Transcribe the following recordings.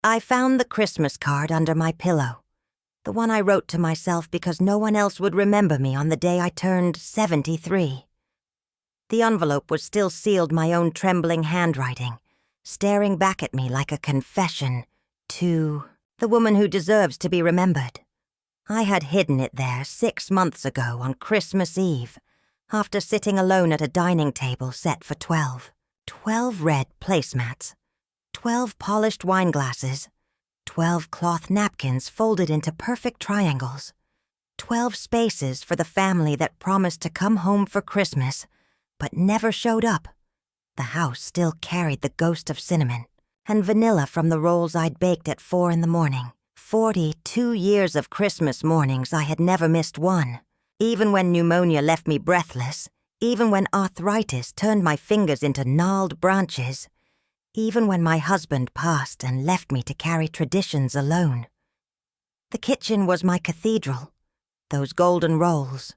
I found the Christmas card under my pillow, the one I wrote to myself because no one else would remember me on the day I turned 73. The envelope was still sealed my own trembling handwriting, staring back at me like a confession to the woman who deserves to be remembered. I had hidden it there 6 months ago on Christmas Eve, after sitting alone at a dining table set for 12. 12 red placemats, 12 polished wine glasses, 12 cloth napkins folded into perfect triangles, 12 spaces for the family that promised to come home for Christmas, but never showed up. The house still carried the ghost of cinnamon and vanilla from the rolls I'd baked at 4 in the morning. 42 years of Christmas mornings I had never missed one. Even when pneumonia left me breathless, even when arthritis turned my fingers into gnarled branches, even when my husband passed and left me to carry traditions alone. The kitchen was my cathedral, those golden rolls,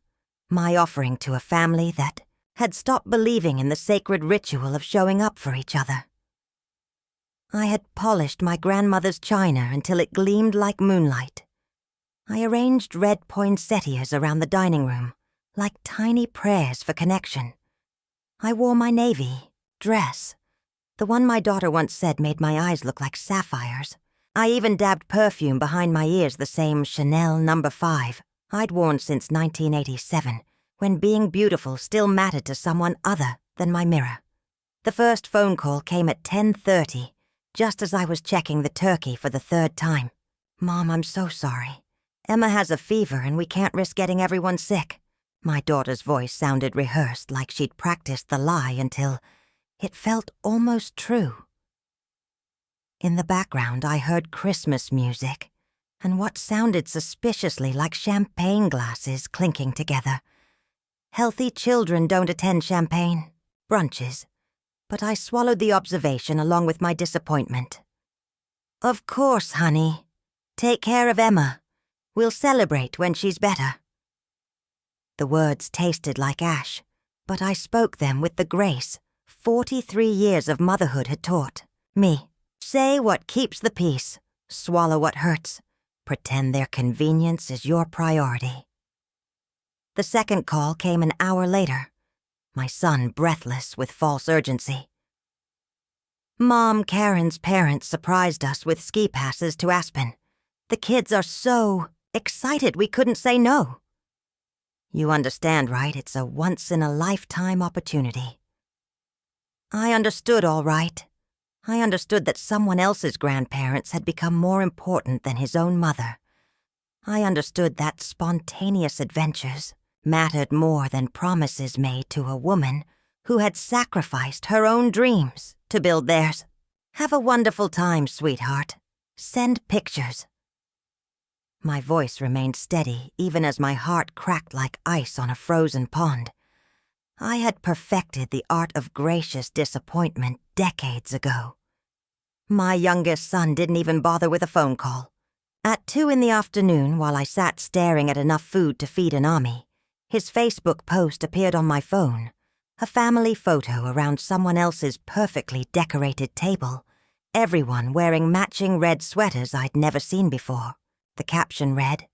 my offering to a family that had stopped believing in the sacred ritual of showing up for each other. I had polished my grandmother's china until it gleamed like moonlight. I arranged red poinsettias around the dining room, like tiny prayers for connection. I wore my navy dress, the one my daughter once said made my eyes look like sapphires. I even dabbed perfume behind my ears, the same Chanel No. 5 I'd worn since 1987, when being beautiful still mattered to someone other than my mirror. The first phone call came at 10:30, just as I was checking the turkey for the 3rd time. "Mom, I'm so sorry. Emma has a fever and we can't risk getting everyone sick." My daughter's voice sounded rehearsed, like she'd practiced the lie until it felt almost true. In the background, I heard Christmas music and what sounded suspiciously like champagne glasses clinking together. Healthy children don't attend champagne brunches, but I swallowed the observation along with my disappointment. "Of course, honey. Take care of Emma. We'll celebrate when she's better." The words tasted like ash, but I spoke them with the grace 43 years of motherhood had taught me. Say what keeps the peace, swallow what hurts, pretend their convenience is your priority. The second call came an hour later, my son breathless with false urgency. "Mom, Karen's parents surprised us with ski passes to Aspen. The kids are so excited we couldn't say no." You understand, right? It's a once-in-a-lifetime opportunity. I understood all right. I understood that someone else's grandparents had become more important than his own mother. I understood that spontaneous adventures mattered more than promises made to a woman who had sacrificed her own dreams to build theirs. "Have a wonderful time, sweetheart. Send pictures." My voice remained steady even as my heart cracked like ice on a frozen pond. I had perfected the art of gracious disappointment decades ago. My youngest son didn't even bother with a phone call. At 2 in the afternoon, while I sat staring at enough food to feed an army, his Facebook post appeared on my phone, a family photo around someone else's perfectly decorated table, everyone wearing matching red sweaters I'd never seen before. The caption read,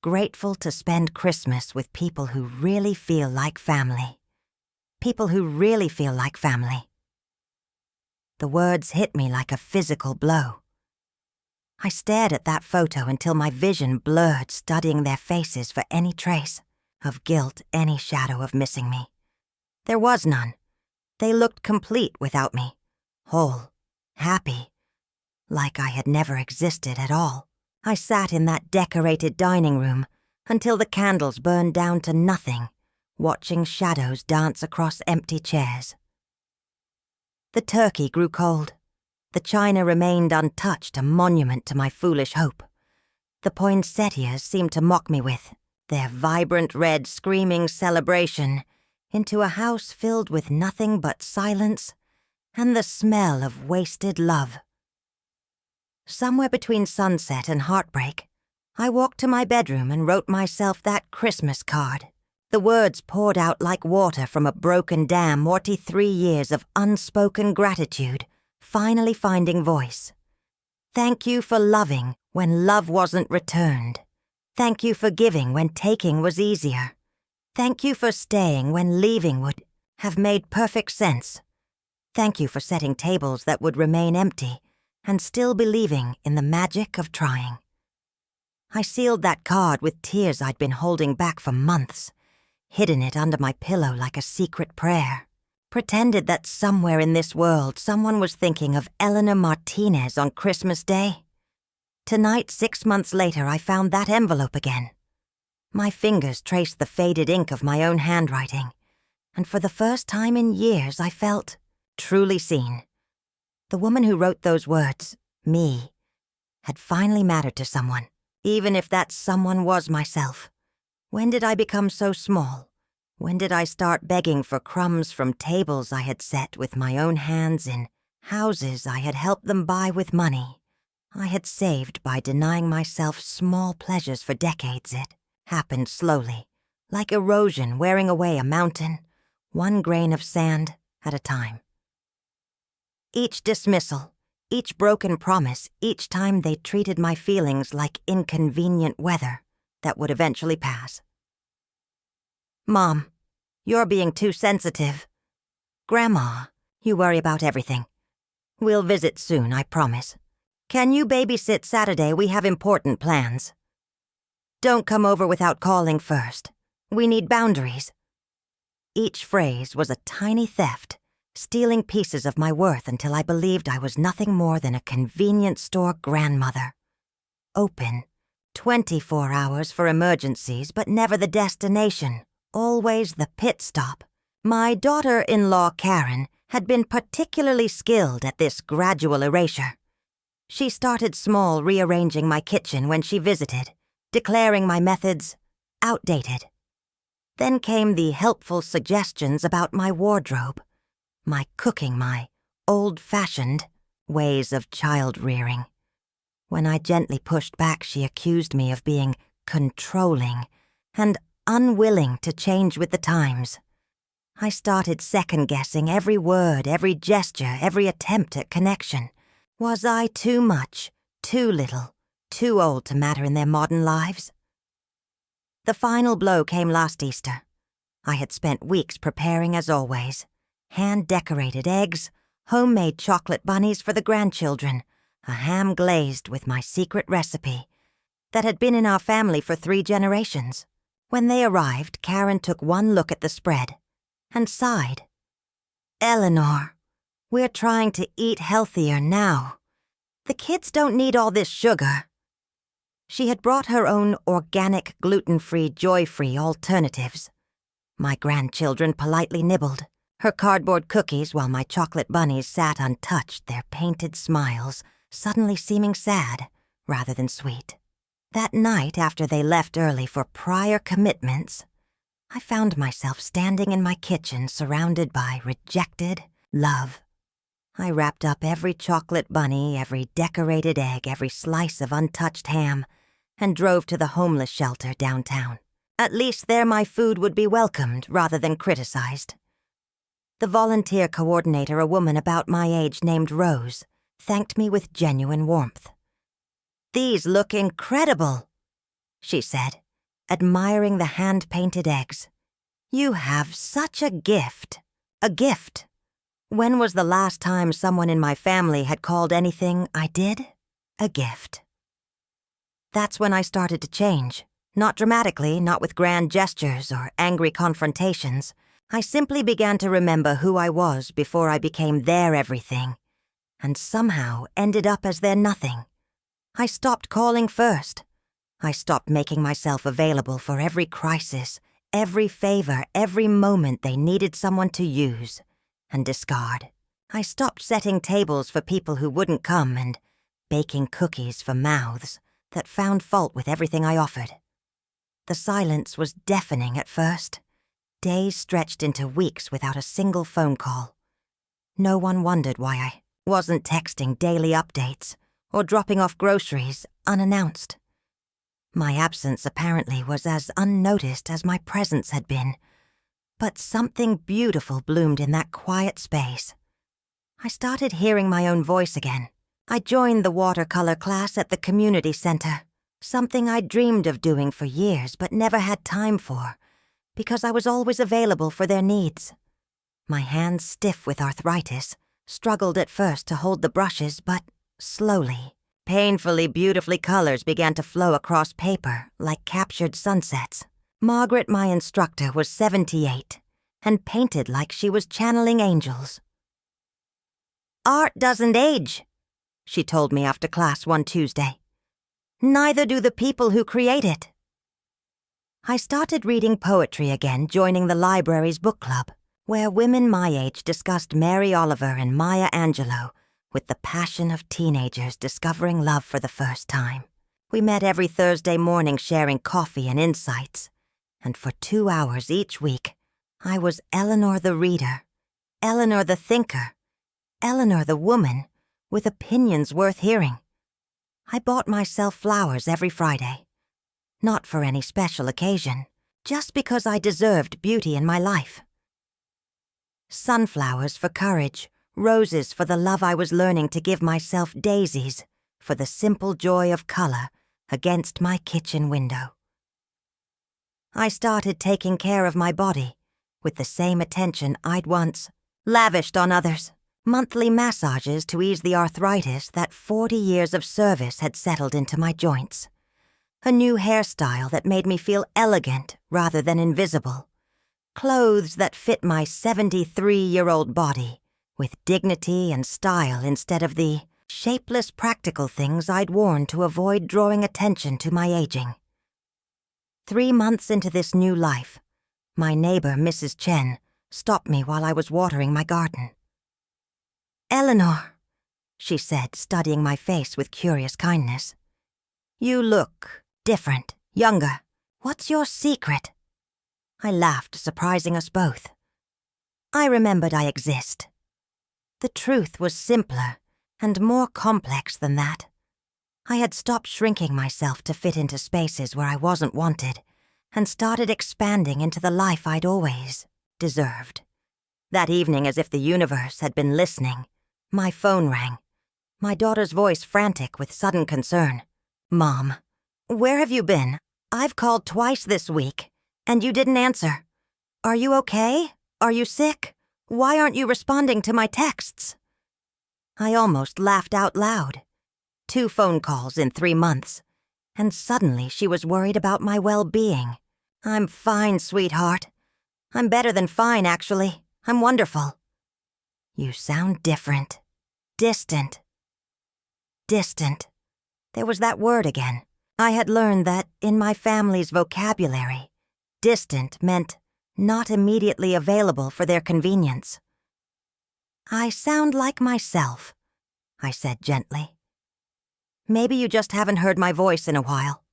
"Grateful to spend Christmas with people who really feel like family." People who really feel like family. The words hit me like a physical blow. I stared at that photo until my vision blurred, studying their faces for any trace of guilt, any shadow of missing me. There was none. They looked complete without me, whole, happy, like I had never existed at all. I sat in that decorated dining room until the candles burned down to nothing, watching shadows dance across empty chairs. The turkey grew cold. The china remained untouched, a monument to my foolish hope. The poinsettias seemed to mock me with their vibrant red screaming celebration into a house filled with nothing but silence and the smell of wasted love. Somewhere between sunset and heartbreak, I walked to my bedroom and wrote myself that Christmas card. The words poured out like water from a broken dam, 43 years of unspoken gratitude finally finding voice. Thank you for loving when love wasn't returned. Thank you for giving when taking was easier. Thank you for staying when leaving would have made perfect sense. Thank you for setting tables that would remain empty and still believing in the magic of trying. I sealed that card with tears I'd been holding back for months, hidden it under my pillow like a secret prayer, pretended that somewhere in this world someone was thinking of Eleanor Martinez on Christmas Day. Tonight, 6 months later, I found that envelope again. My fingers traced the faded ink of my own handwriting, and for the first time in years I felt truly seen. The woman who wrote those words, me, had finally mattered to someone, even if that someone was myself. When did I become so small? When did I start begging for crumbs from tables I had set with my own hands in houses I had helped them buy with money I had saved by denying myself small pleasures for decades? It happened slowly, like erosion wearing away a mountain, one grain of sand at a time. Each dismissal, each broken promise, each time they treated my feelings like inconvenient weather that would eventually pass. Mom, you're being too sensitive. Grandma, you worry about everything. We'll visit soon, I promise. Can you babysit Saturday? We have important plans. Don't come over without calling first. We need boundaries. Each phrase was a tiny theft, stealing pieces of my worth until I believed I was nothing more than a convenience store grandmother. Open, 24 hours for emergencies, but never the destination, always the pit stop. My daughter-in-law, Karen, had been particularly skilled at this gradual erasure. She started small, rearranging my kitchen when she visited, declaring my methods outdated. Then came the helpful suggestions about my wardrobe, my cooking, my old-fashioned ways of child-rearing. When I gently pushed back, she accused me of being controlling and unwilling to change with the times. I started second-guessing every word, every gesture, every attempt at connection. Was I too much, too little, too old to matter in their modern lives? The final blow came last Easter. I had spent weeks preparing as always. Hand-decorated eggs, homemade chocolate bunnies for the grandchildren, a ham glazed with my secret recipe that had been in our family for 3 generations. When they arrived, Karen took one look at the spread and sighed. Eleanor, we're trying to eat healthier now. The kids don't need all this sugar. She had brought her own organic, gluten-free, joy-free alternatives. My grandchildren politely nibbled her cardboard cookies while my chocolate bunnies sat untouched, their painted smiles suddenly seeming sad rather than sweet. That night, after they left early for prior commitments, I found myself standing in my kitchen surrounded by rejected love. I wrapped up every chocolate bunny, every decorated egg, every slice of untouched ham, and drove to the homeless shelter downtown. At least there my food would be welcomed rather than criticized. The volunteer coordinator, a woman about my age named Rose, thanked me with genuine warmth. "These look incredible," she said, admiring the hand-painted eggs. "You have such a gift. A gift. When was the last time someone in my family had called anything I did a gift?" That's when I started to change. Not dramatically, not with grand gestures or angry confrontations. I simply began to remember who I was before I became their everything, and somehow ended up as their nothing. I stopped calling first. I stopped making myself available for every crisis, every favor, every moment they needed someone to use and discard. I stopped setting tables for people who wouldn't come and baking cookies for mouths that found fault with everything I offered. The silence was deafening at first. Days stretched into weeks without a single phone call. No one wondered why I wasn't texting daily updates or dropping off groceries unannounced. My absence apparently was as unnoticed as my presence had been. But something beautiful bloomed in that quiet space. I started hearing my own voice again, I joined the watercolor class at the community center, something I'd dreamed of doing for years but never had time for, because I was always available for their needs. My hands, stiff with arthritis, struggled at first to hold the brushes, but slowly, painfully beautifully colors began to flow across paper like captured sunsets. Margaret, my instructor, was 78 and painted like she was channeling angels. "Art doesn't age," she told me after class one Tuesday. "Neither do the people who create it." I started reading poetry again, joining the library's book club, where women my age discussed Mary Oliver and Maya Angelou with the passion of teenagers discovering love for the first time. We met every Thursday morning sharing coffee and insights, and for 2 hours each week, I was Eleanor the reader, Eleanor the thinker, Eleanor the woman with opinions worth hearing. I bought myself flowers every Friday, not for any special occasion, just because I deserved beauty in my life. Sunflowers for courage, roses for the love I was learning to give myself, daisies for the simple joy of color against my kitchen window. I started taking care of my body with the same attention I'd once lavished on others. Monthly massages to ease the arthritis that 40 years of service had settled into my joints. A new hairstyle that made me feel elegant rather than invisible. Clothes that fit my 73-year-old body with dignity and style instead of the shapeless practical things I'd worn to avoid drawing attention to my aging. 3 months into this new life, my neighbor, Mrs. Chen, stopped me while I was watering my garden. "Eleanor," she said, studying my face with curious kindness. "You look different, younger. What's your secret?" I laughed, surprising us both. I remembered I exist. The truth was simpler and more complex than that. I had stopped shrinking myself to fit into spaces where I wasn't wanted and started expanding into the life I'd always deserved. That evening, as if the universe had been listening, my phone rang, my daughter's voice frantic with sudden concern. "Mom, where have you been? I've called twice this week, and you didn't answer. Are you okay? Are you sick? Why aren't you responding to my texts?" I almost laughed out loud. 2 phone calls in 3 months, and suddenly she was worried about my well-being. "I'm fine, sweetheart. I'm better than fine, actually. I'm wonderful." "You sound different. Distant." Distant. There was that word again. I had learned that, in my family's vocabulary, distant meant not immediately available for their convenience. "I sound like myself," I said gently. "Maybe you just haven't heard my voice in a while."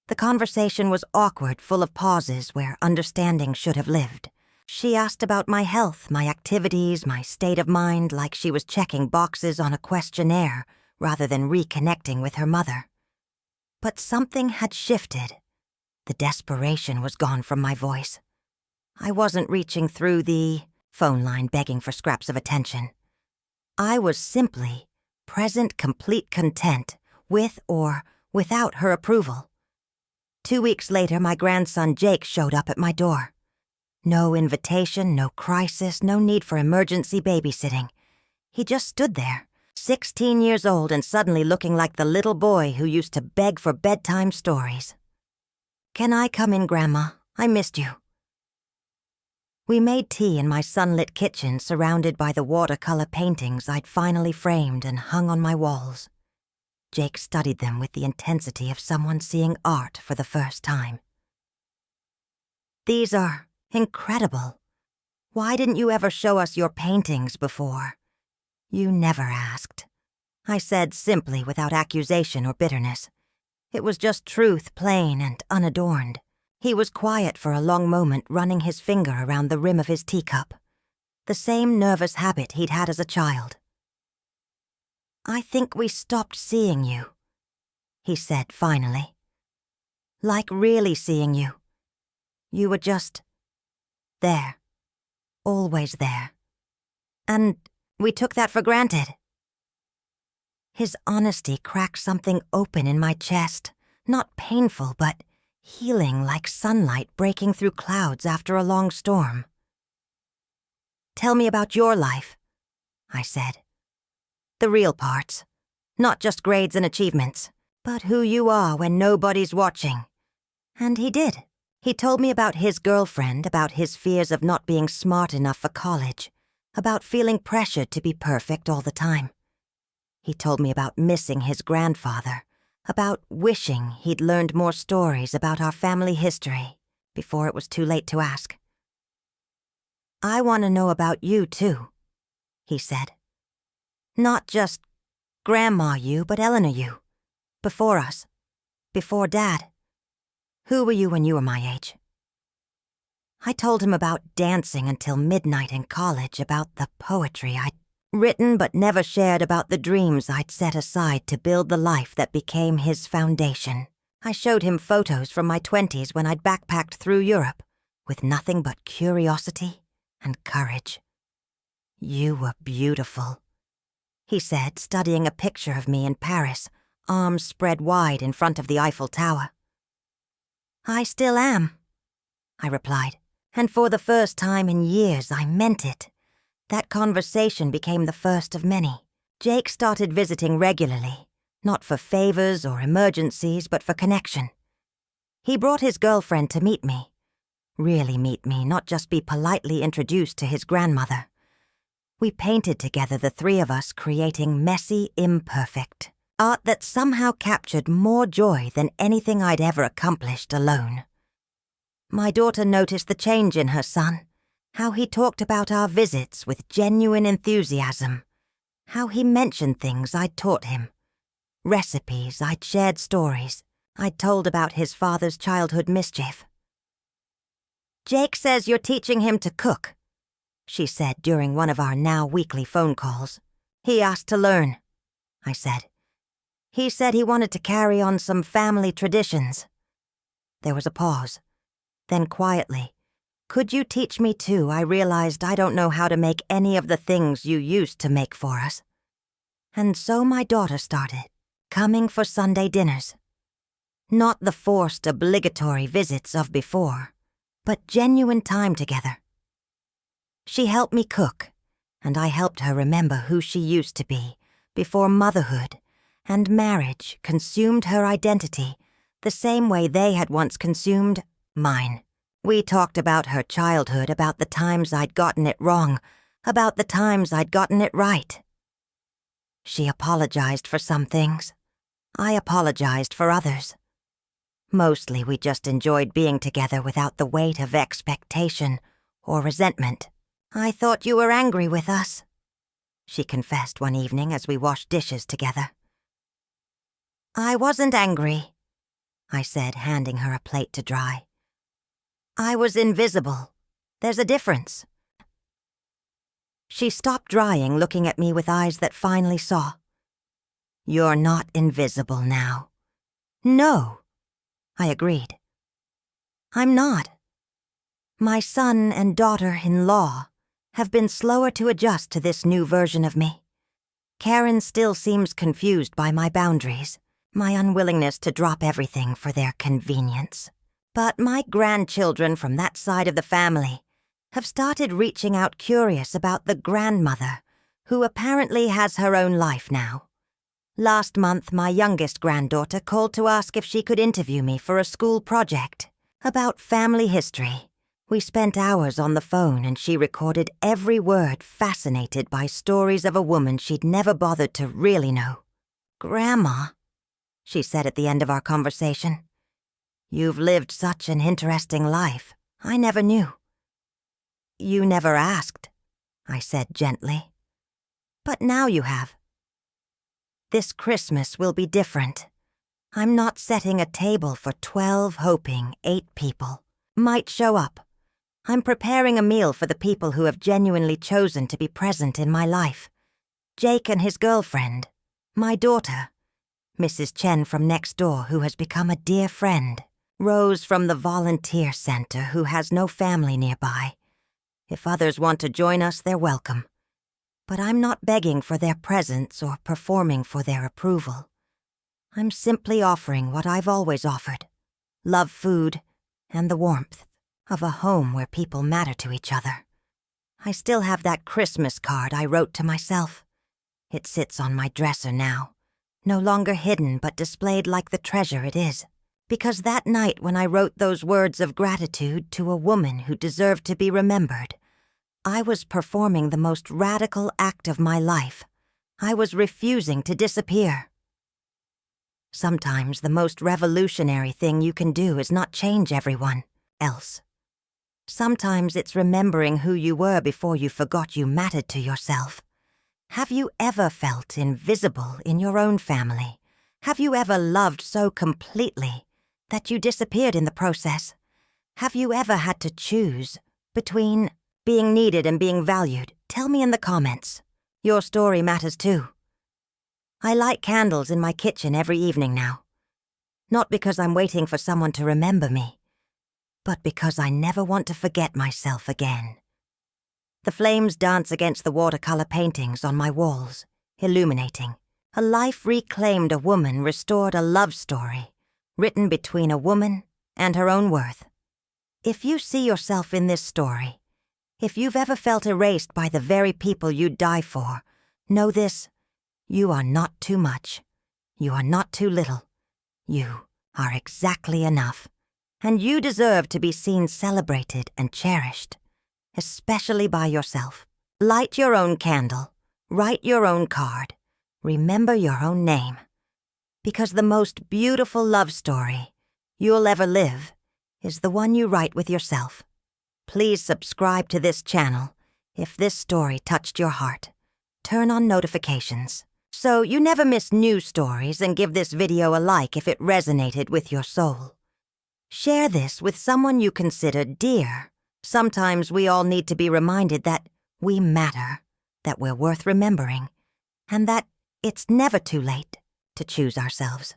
The conversation was awkward, full of pauses where understanding should have lived. She asked about my health, my activities, my state of mind, like she was checking boxes on a questionnaire rather than reconnecting with her mother. But something had shifted. The desperation was gone from my voice. I wasn't reaching through the phone line begging for scraps of attention. I was simply present, complete content with or without her approval. 2 weeks later, my grandson Jake showed up at my door. No invitation, no crisis, no need for emergency babysitting. He just stood there, 16 years old and suddenly looking like the little boy who used to beg for bedtime stories. "Can I come in, Grandma? I missed you." We made tea in my sunlit kitchen surrounded by the watercolor paintings I'd finally framed and hung on my walls. Jake studied them with the intensity of someone seeing art for the first time. "These are incredible. Why didn't you ever show us your paintings before?" "You never asked," I said simply without accusation or bitterness. It was just truth, plain and unadorned. He was quiet for a long moment, running his finger around the rim of his teacup. The same nervous habit he'd had as a child. "I think we stopped seeing you," he said finally. "Like really seeing you. You were just there. Always there. And we took that for granted." His honesty cracked something open in my chest, not painful, but healing like sunlight breaking through clouds after a long storm. "Tell me about your life," I said. "The real parts. Not just grades and achievements, but who you are when nobody's watching." And he did. He told me about his girlfriend, about his fears of not being smart enough for college, about feeling pressured to be perfect all the time. He told me about missing his grandfather, about wishing he'd learned more stories about our family history before it was too late to ask. "I want to know about you, too," he said. "Not just Grandma you, but Eleanor you. Before us. Before Dad. Who were you when you were my age?" I told him about dancing until midnight in college, about the poetry I'd written but never shared, about the dreams I'd set aside to build the life that became his foundation. I showed him photos from my 20s when I'd backpacked through Europe with nothing but curiosity and courage. "You were beautiful," he said, studying a picture of me in Paris, arms spread wide in front of the Eiffel Tower. "I still am," I replied, and for the first time in years I meant it. That conversation became the first of many. Jake started visiting regularly, not for favors or emergencies, but for connection. He brought his girlfriend to meet me. Really meet me, not just be politely introduced to his grandmother. We painted together, the three of us, creating Messy Imperfect, art that somehow captured more joy than anything I'd ever accomplished alone. My daughter noticed the change in her son, how he talked about our visits with genuine enthusiasm, how he mentioned things I'd taught him, recipes I'd shared, stories I'd told about his father's childhood mischief. "Jake says you're teaching him to cook," she said during one of our now weekly phone calls. "He asked to learn," I said. "He said he wanted to carry on some family traditions." There was a pause. Then quietly, "Could you teach me too? I realized I don't know how to make any of the things you used to make for us." And so my daughter started, coming for Sunday dinners. Not the forced, obligatory visits of before, but genuine time together. She helped me cook, and I helped her remember who she used to be before motherhood and marriage consumed her identity the same way they had once consumed mine. We talked about her childhood, about the times I'd gotten it wrong, about the times I'd gotten it right. She apologized for some things. I apologized for others. Mostly we just enjoyed being together without the weight of expectation or resentment. "I thought you were angry with us," she confessed one evening as we washed dishes together. "I wasn't angry," I said, handing her a plate to dry. "I was invisible. There's a difference." She stopped drying, looking at me with eyes that finally saw. "You're not invisible now." "No," I agreed. "I'm not. My son and daughter-in-law have been slower to adjust to this new version of me. Karen still seems confused by my boundaries, my unwillingness to drop everything for their convenience. But my grandchildren from that side of the family have started reaching out, curious about the grandmother, who apparently has her own life now. Last month, my youngest granddaughter called to ask if she could interview me for a school project about family history. We spent hours on the phone and she recorded every word, fascinated by stories of a woman she'd never bothered to really know. "Grandma," she said at the end of our conversation, "you've lived such an interesting life. I never knew." "You never asked," I said gently. "But now you have. This Christmas will be different. I'm not setting a table for 12, hoping 8 people might show up. I'm preparing a meal for the people who have genuinely chosen to be present in my life. Jake and his girlfriend, my daughter, Mrs. Chen from next door, who has become a dear friend, Rose from the volunteer center, who has no family nearby. If others want to join us, they're welcome. But I'm not begging for their presence or performing for their approval. I'm simply offering what I've always offered: love, food, and the warmth of a home where people matter to each other. I still have that Christmas card I wrote to myself. It sits on my dresser now, no longer hidden but displayed like the treasure it is. Because that night when I wrote those words of gratitude to a woman who deserved to be remembered, I was performing the most radical act of my life. I was refusing to disappear. Sometimes the most revolutionary thing you can do is not change everyone else. Sometimes it's remembering who you were before you forgot you mattered to yourself. Have you ever felt invisible in your own family? Have you ever loved so completely that you disappeared in the process? Have you ever had to choose between being needed and being valued? Tell me in the comments. Your story matters too. I light candles in my kitchen every evening now. Not because I'm waiting for someone to remember me, but because I never want to forget myself again. The flames dance against the watercolor paintings on my walls, illuminating. A life reclaimed, a woman restored, a love story written between a woman and her own worth. If you see yourself in this story, if you've ever felt erased by the very people you'd die for, know this: you are not too much. You are not too little. You are exactly enough. And you deserve to be seen, celebrated, and cherished, especially by yourself. Light your own candle. Write your own card. Remember your own name. Because the most beautiful love story you'll ever live is the one you write with yourself. Please subscribe to this channel if this story touched your heart. Turn on notifications so you never miss new stories, and give this video a like if it resonated with your soul. Share this with someone you consider dear. Sometimes we all need to be reminded that we matter, that we're worth remembering, and that it's never too late to choose ourselves.